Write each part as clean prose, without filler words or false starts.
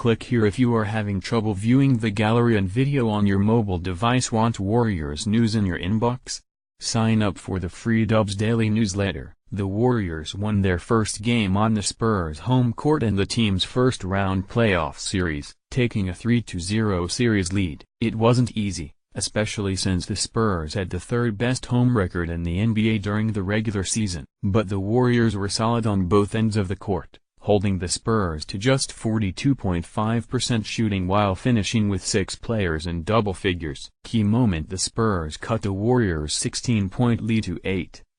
Click here if you are having trouble viewing the gallery and video on your mobile device. Want Warriors news in your inbox? Sign up for the free Dubs Daily newsletter. The Warriors won their first game on the Spurs home court in the team's first-round playoff series, taking a 3-0 series lead. It wasn't easy, especially since the Spurs had the third-best home record in the NBA during the regular season. But the Warriors were solid on both ends of the court, holding the Spurs to just 42.5% shooting while finishing with 6 players in double figures. Key moment: the Spurs cut the Warriors' 16-point lead to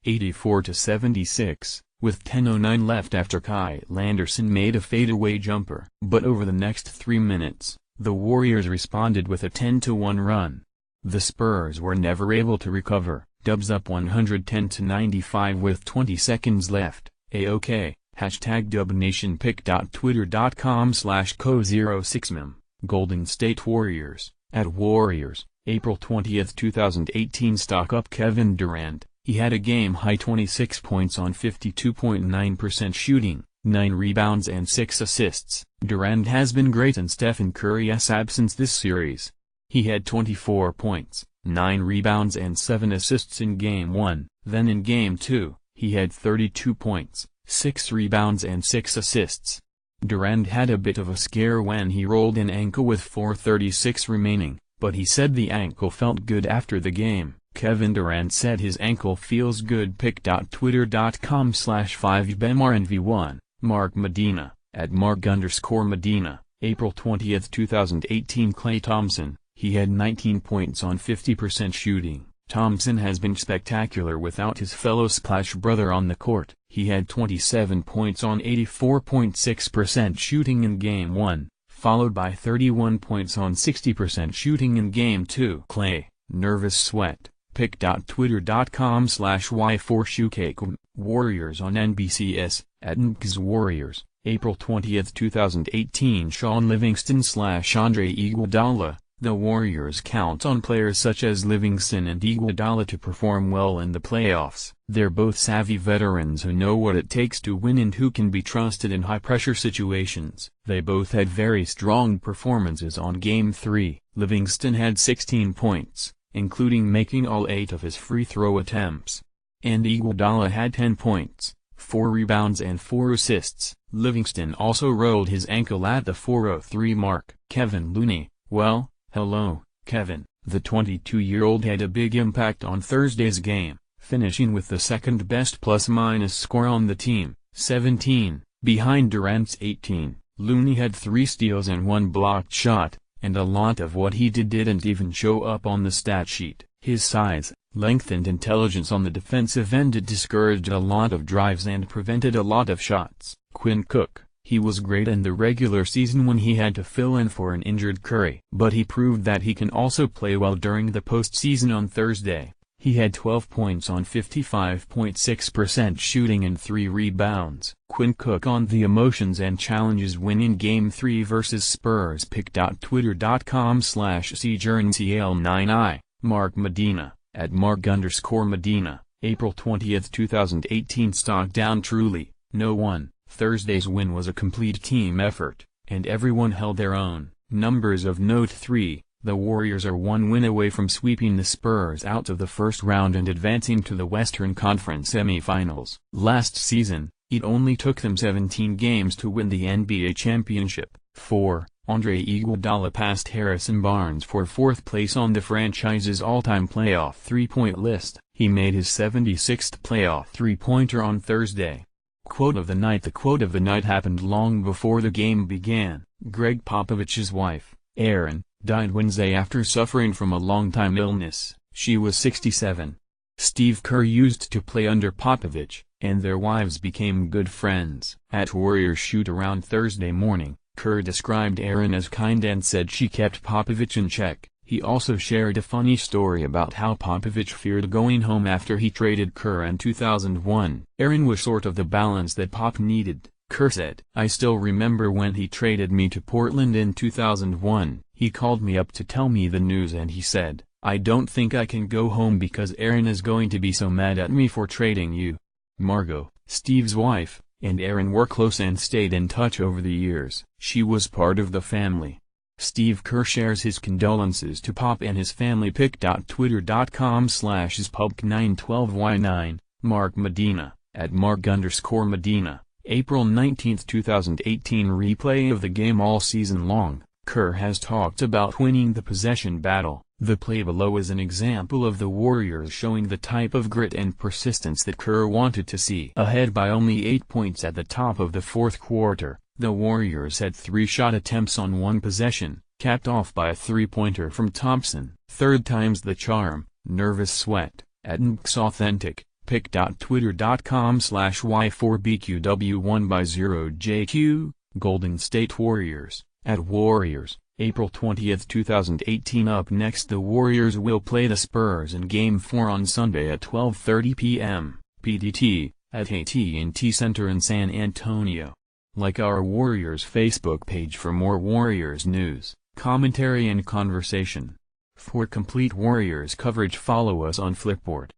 84-76, with 10:09 left after Kyle Anderson made a fadeaway jumper. But over the next 3 minutes, the Warriors responded with a 10-1 run. The Spurs were never able to recover. Dubs up 110-95 with 20 seconds left. AOK. #dubnation.pic.twitter.com/co06mem. Golden State Warriors, @Warriors, April 20, 2018. Stock up Kevin Durant. He had a game-high 26 points on 52.9% shooting, 9 rebounds and 6 assists. Durant has been great in Stephen Curry's absence this series. He had 24 points, 9 rebounds and 7 assists in Game 1, then in Game 2, he had 32 points, 6 rebounds and 6 assists. Durant had a bit of a scare when he rolled an ankle with 4:36 remaining, but he said the ankle felt good after the game. Kevin Durant said his ankle feels good. pic.twitter.com/5bemrnv1. Mark Medina, @Mark_Medina, April 20, 2018. Klay Thompson, he had 19 points on 50% shooting. Thompson has been spectacular without his fellow Splash brother on the court. He had 27 points on 84.6% shooting in Game 1, followed by 31 points on 60% shooting in Game 2. Klay, nervous sweat, pic.twitter.com/y4shukake. Warriors on NBCS, @NBCSwarriors, April 20, 2018. Sean Livingston/Andre Iguodala. The Warriors count on players such as Livingston and Iguodala to perform well in the playoffs. They're both savvy veterans who know what it takes to win and who can be trusted in high-pressure situations. They both had very strong performances on Game 3. Livingston had 16 points, including making all 8 of his free throw attempts. And Iguodala had 10 points, 4 rebounds and 4 assists. Livingston also rolled his ankle at the 4:03 mark. Kevin Looney, well, hello, Kevin. The 22-year-old had a big impact on Thursday's game, finishing with the second-best plus-minus score on the team, 17, behind Durant's 18. Looney had 3 steals and 1 blocked shot, and a lot of what he did didn't even show up on the stat sheet. His size, length and intelligence on the defensive end discouraged a lot of drives and prevented a lot of shots. Quinn Cook, he was great in the regular season when he had to fill in for an injured Curry. But he proved that he can also play well during the postseason on Thursday. He had 12 points on 55.6% shooting and 3 rebounds. Quinn Cook on the emotions and challenges win in Game 3 versus Spurs. pic.twitter.com/cjurncl9i. Mark Medina, @Mark_Medina, April 20, 2018. Stock down truly, no one. Thursday's win was a complete team effort, and everyone held their own. Numbers of note: 3, the Warriors are 1 win away from sweeping the Spurs out of the first round and advancing to the Western Conference semifinals. Last season, it only took them 17 games to win the NBA championship. 4, Andre Iguodala passed Harrison Barnes for 4th place on the franchise's all-time playoff three-point list. He made his 76th playoff three-pointer on Thursday. Quote of the night: the quote of the night happened long before the game began. Greg Popovich's wife, Erin, died Wednesday after suffering from a long-time illness. She was 67. Steve Kerr used to play under Popovich, and their wives became good friends. At Warriors shoot-around Thursday morning, Kerr described Erin as kind and said she kept Popovich in check. He also shared a funny story about how Popovich feared going home after he traded Kerr in 2001. Erin was sort of the balance that Pop needed, Kerr said. I still remember when he traded me to Portland in 2001. He called me up to tell me the news and he said, I don't think I can go home because Erin is going to be so mad at me for trading you. Margot, Steve's wife, and Erin were close and stayed in touch over the years. She was part of the family. Steve Kerr shares his condolences to Pop and his family. pic.twitter.com/ispubk912y9, Mark Medina, @Mark_Medina, April 19, 2018. Replay of the game. All season long, Kerr has talked about winning the possession battle. The play below is an example of the Warriors showing the type of grit and persistence that Kerr wanted to see. Ahead by only 8 points at the top of the fourth quarter, the Warriors had 3 shot attempts on 1 possession, capped off by a 3-pointer from Thompson. Third time's the charm. Nervous sweat, @NKSAuthentic, pic.twitter.com/y4bqw1x0jq, Golden State Warriors, @Warriors, April 20, 2018. Up next, the Warriors will play the Spurs in Game 4 on Sunday at 12:30 p.m. PDT, at AT&T Center in San Antonio. Like our Warriors Facebook page for more Warriors news, commentary and conversation. For complete Warriors coverage, follow us on Flipboard.